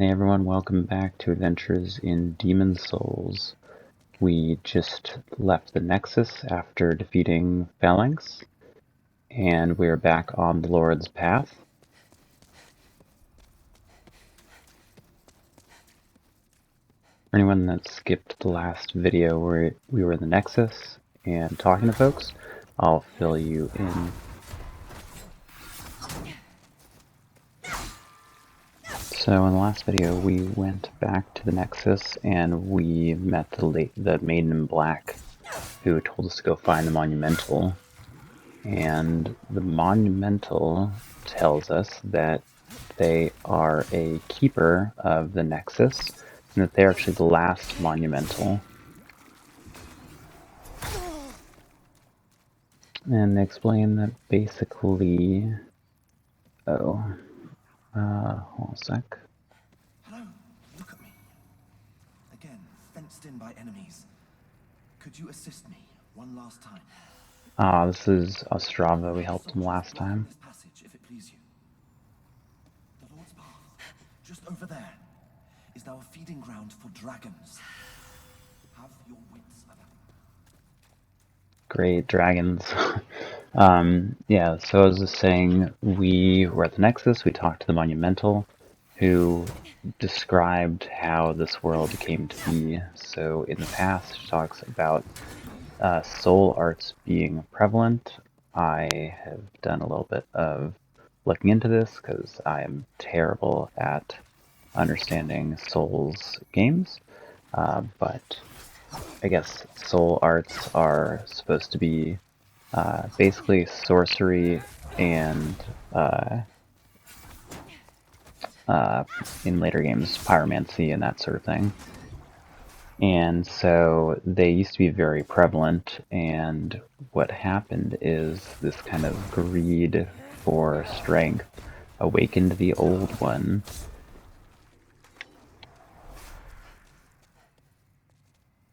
Hey everyone, welcome back to Adventures in Demon's Souls. We just left the Nexus after defeating Phalanx, and we're back on the Lord's Path. For anyone that skipped the last video where we were in the Nexus and talking to folks, I'll fill you in. So in the last video, we went back to the Nexus and we met the Maiden in Black, who told us to go find the Monumental. And the Monumental tells us that they are a keeper of the Nexus, and that they're actually the last Monumental. And they explain that basically... hold on a sec. Hello, look at me. Again, fenced in by enemies. Could you assist me one last time? This is Ostrava. We helped him last time. This passage, if it please you. The Lord's Path, just over there, is now a feeding ground for dragons. Have your wits about you. Great dragons. Yeah, so I was just saying, we were at the Nexus, we talked to the Monumental, who described how this world came to be. So in the past, she talks about soul arts being prevalent. I have done a little bit of looking into this because I am terrible at understanding Souls games, but I guess soul arts are supposed to be basically sorcery and in later games pyromancy and that sort of thing. And so they used to be very prevalent, and what happened is this kind of greed for strength awakened the old one.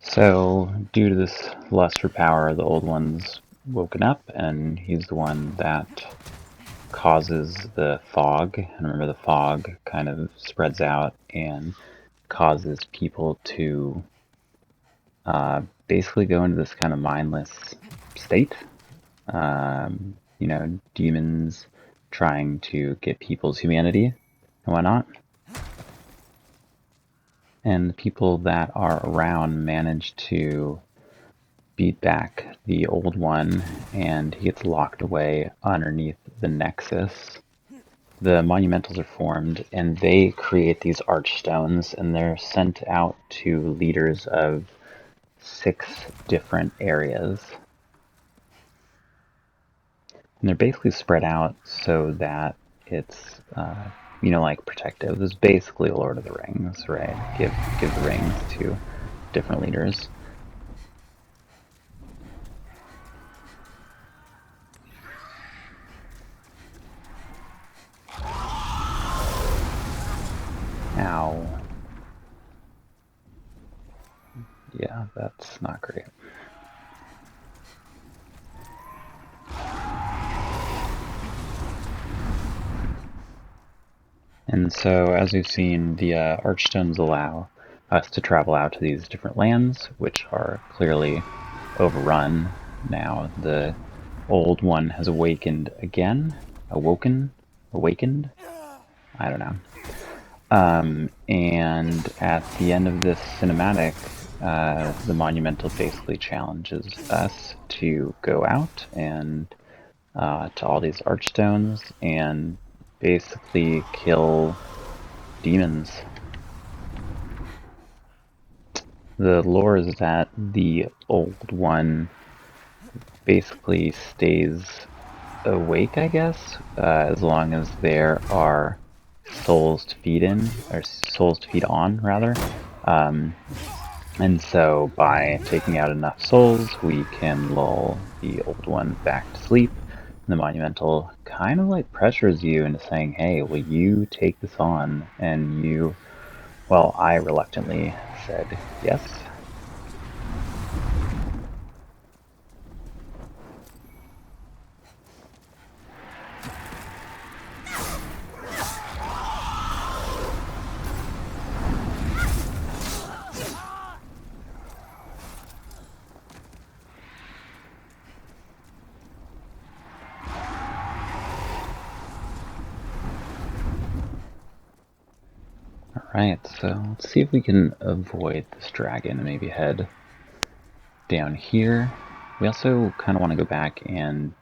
So due to this lust for power, the old one's woken up, and he's the one that causes the fog. And remember, the fog kind of spreads out and causes people to basically go into this kind of mindless state. You know, demons trying to get people's humanity and whatnot. And the people that are around manage to beat back the old one, and he gets locked away underneath the Nexus. The Monumentals are formed, and they create these archstones, and they're sent out to leaders of 6 different areas. And they're basically spread out so that it's, you know, like protective. This is basically Lord of the Rings, right? Give the rings to different leaders. Ow. Yeah, that's not great. And so, as we've seen, the Archstones allow us to travel out to these different lands, which are clearly overrun now. The old one has awakened again. Awakened? I don't know. And at the end of this cinematic, the Monumental basically challenges us to go out and to all these Archstones and basically kill demons. The lore is that the old one basically stays awake, I guess, as long as there are souls to feed in, or souls to feed on, rather. And so by taking out enough souls, we can lull the old one back to sleep. And the Monumental kind of like pressures you into saying, hey, will you take this on? And you, well, I reluctantly said yes. Alright, so let's see if we can avoid this dragon and maybe head down here. We also kind of want to go back and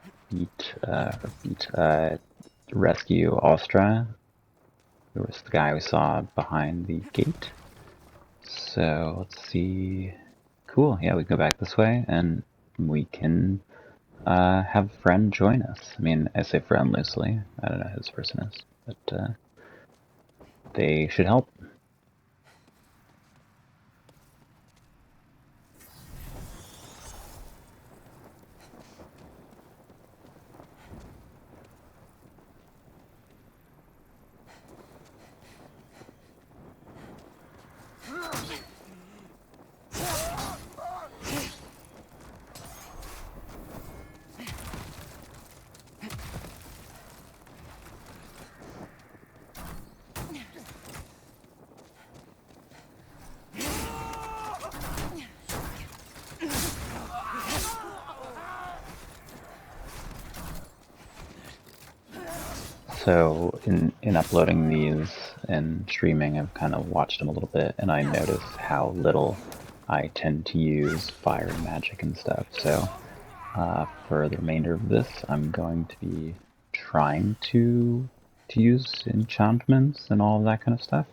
rescue Astra. There was the guy we saw behind the gate. So let's see. Cool, yeah, we can go back this way and we can have a friend join us. I mean, I say friend loosely. I don't know who this person is, but they should help. So in uploading these and streaming, I've kind of watched them a little bit, and I notice how little I tend to use fire and magic and stuff. So for the remainder of this, I'm going to be trying to use enchantments and all of that kind of stuff,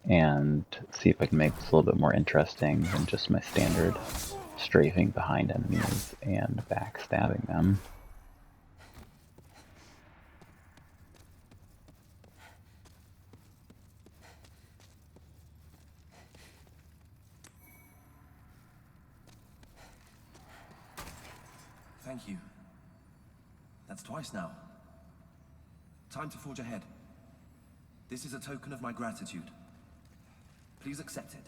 and see if I can make this a little bit more interesting than just my standard strafing behind enemies and backstabbing them. Thank you. That's twice now. Time to forge ahead. This is a token of my gratitude. Please accept it.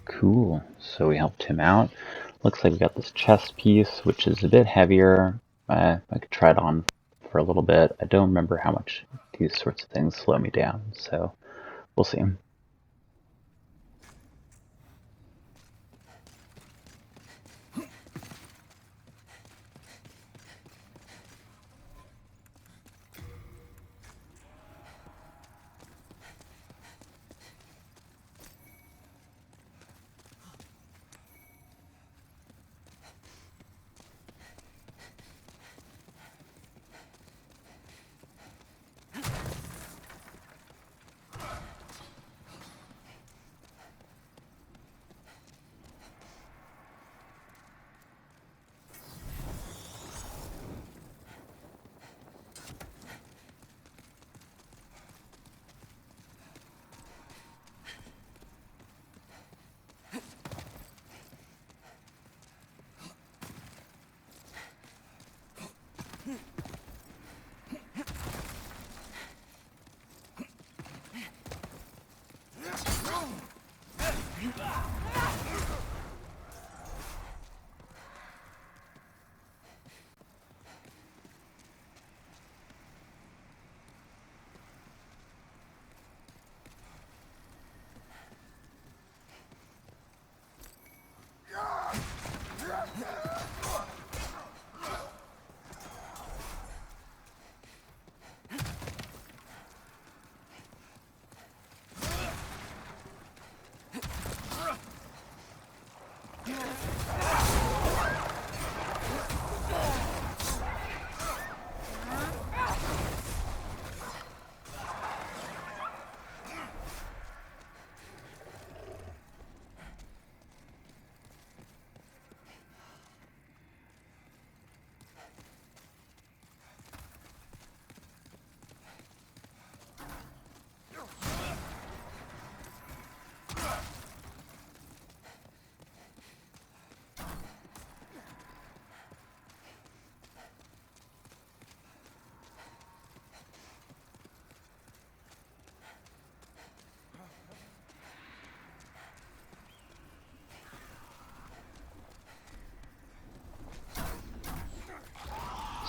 Cool. So we helped him out. Looks like we got this chest piece, which is a bit heavier. I could try it on for a little bit. I don't remember how much these sorts of things slow me down, so we'll see.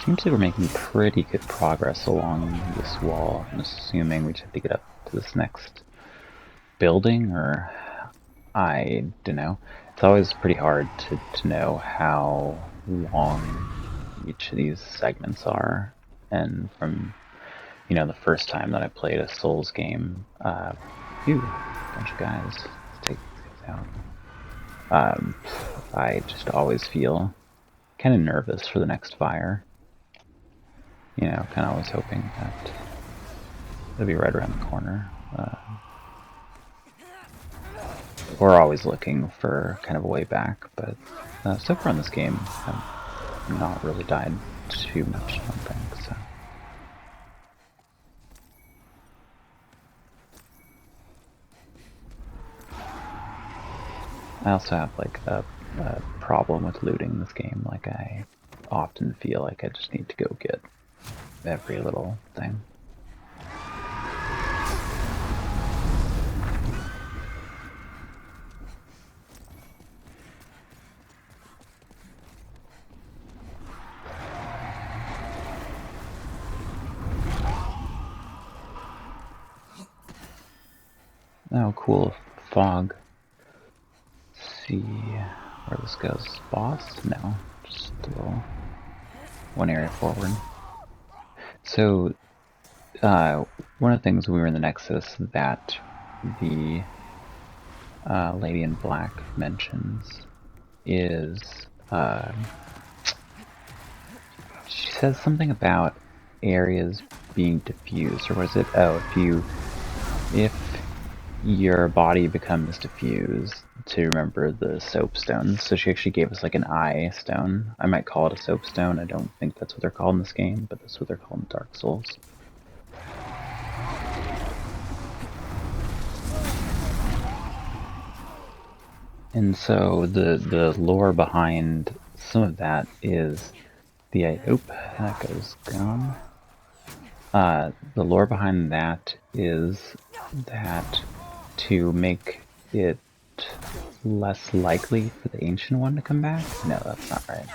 Seems like we're making pretty good progress along this wall. I'm assuming we just have to get up to this next building, or I don't know. It's always pretty hard to know how long each of these segments are. And from, the first time that I played a Souls game, phew, bunch of guys. Let's take these guys out. I just always feel kind of nervous for the next fire. Kind of always hoping that it'll be right around the corner. We're always looking for kind of a way back, but so far in this game, I've not really died too much, I don't think, so. I also have like a problem with looting in this game. Like, I often feel like I just need to go get every little thing. Oh, cool. Fog. Let's see where this goes. Boss? No. Just a little one area forward. So, one of the things when we were in the Nexus that the Lady in Black mentions is, she says something about areas being diffused, or was it, if your body becomes diffused, to remember the soapstones. So she actually gave us like an eye stone. I might call it a soapstone. I don't think that's what they're called in this game, but that's what they're called in Dark Souls. And so the lore behind some of that is that goes gone. The lore behind that is that to make it less likely for the Ancient One to come back? No, that's not right.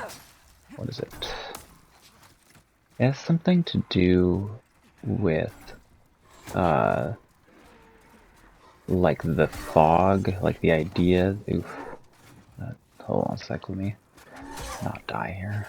What is it? It has something to do with, like the fog, like the idea. Oof. Hold on a sec, let me not die here.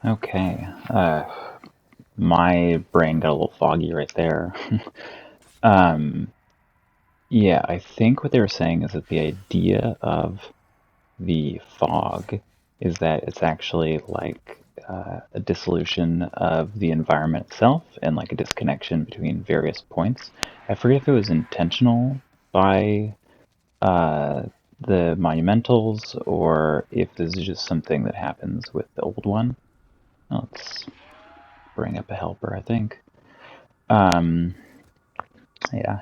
Okay, my brain got a little foggy right there. Yeah, I think what they were saying is that the idea of the fog is that it's actually like a dissolution of the environment itself and like a disconnection between various points. I forget if it was intentional by the monumentals or if this is just something that happens with the old one. Let's bring up a helper, I think. Yeah,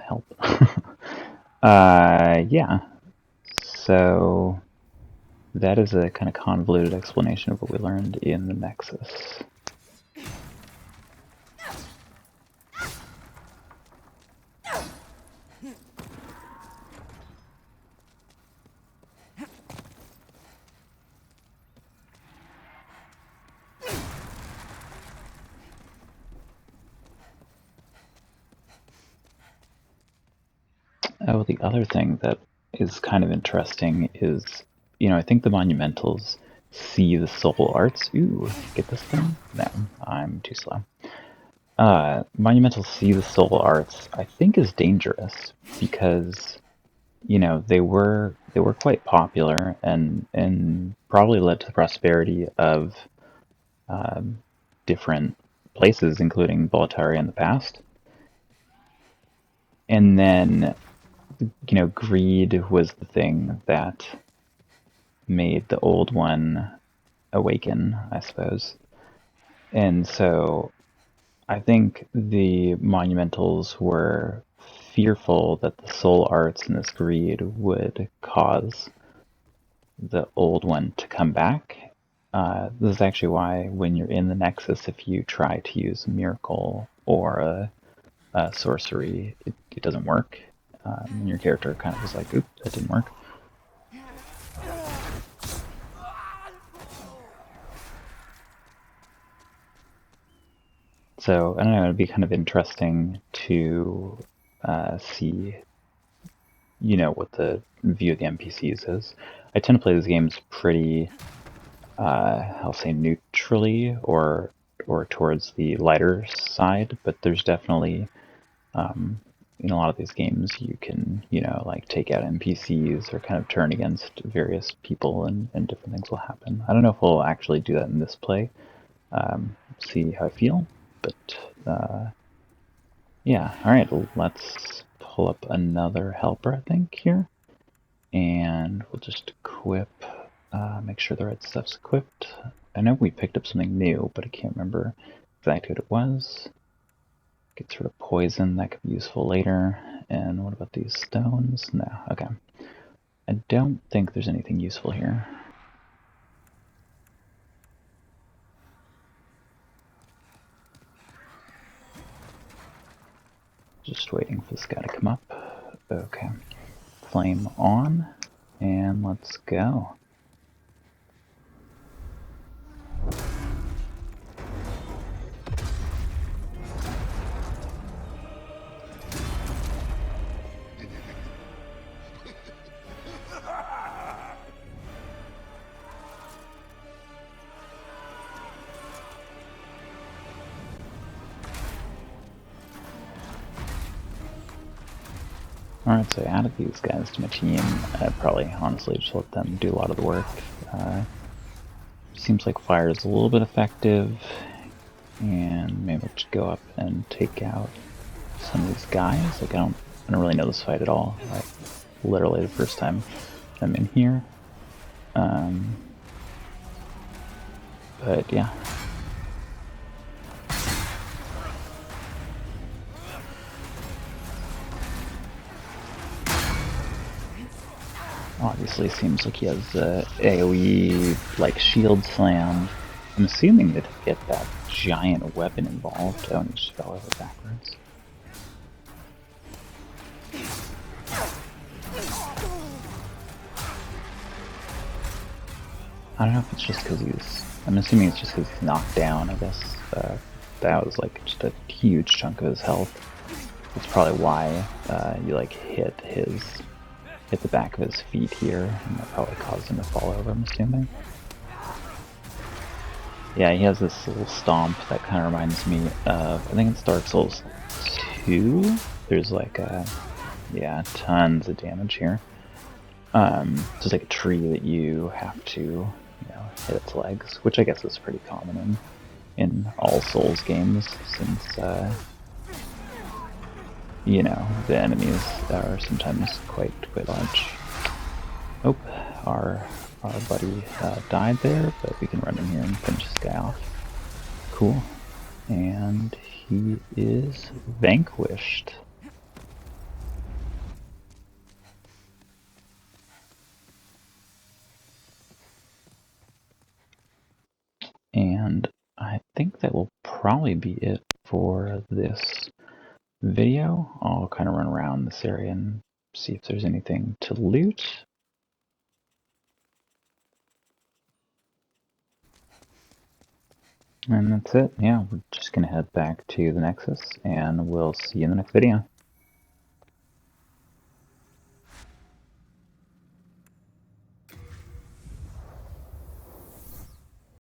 help. Yeah. So that is a kind of convoluted explanation of what we learned in the Nexus. Oh, the other thing that is kind of interesting is, I think the Monumentals see the soul arts. Ooh, get this thing? No, I'm too slow. Monumentals see the soul arts, I think, is dangerous because, they were quite popular and probably led to the prosperity of different places, including Boletaria in the past. And then, greed was the thing that made the old one awaken, I suppose. And so I think the Monumentals were fearful that the soul arts and this greed would cause the old one to come back. This is actually why when you're in the Nexus, if you try to use a miracle or a sorcery, it doesn't work. And your character kind of is like, oop, that didn't work. So, I don't know, it'd be kind of interesting to see, what the view of the NPCs is. I tend to play these games pretty, I'll say neutrally or towards the lighter side, but there's definitely, in a lot of these games you can, like take out NPCs or kind of turn against various people and different things will happen. I don't know if we'll actually do that in this play. See how I feel, but yeah, alright, let's pull up another helper, I think, here. And we'll just equip, make sure the right stuff's equipped. I know we picked up something new, but I can't remember exactly what it was. Gets rid of poison, that could be useful later. And what about these stones? No, okay. I don't think there's anything useful here. Just waiting for this guy to come up. Okay. Flame on, and let's go. Alright, so I added these guys to my team. I'd probably honestly just let them do a lot of the work. Seems like fire is a little bit effective, and maybe I'll just go up and take out some of these guys. Like, I don't really know this fight at all. Like, literally the first time I'm in here. But yeah. Obviously seems like he has AoE, like shield slam. I'm assuming that to get that giant weapon involved, oh, and he just fell over backwards. I don't know if it's just because I'm assuming it's just because he's knocked down, I guess. That was like just a huge chunk of his health. That's probably why you like hit the back of his feet here, and that probably caused him to fall over, I'm assuming. Yeah, he has this little stomp that kind of reminds me of, I think it's Dark Souls 2. There's like yeah, tons of damage here. It's like a tree that you have to, hit its legs, which I guess is pretty common in all Souls games, since the enemies are sometimes quite large. Oh, our buddy died there, but we can run in here and finish this guy off. Cool. And he is vanquished. And I think that will probably be it for this video. I'll kind of run around this area and see if there's anything to loot. And that's it. Yeah, we're just going to head back to the Nexus, and we'll see you in the next video.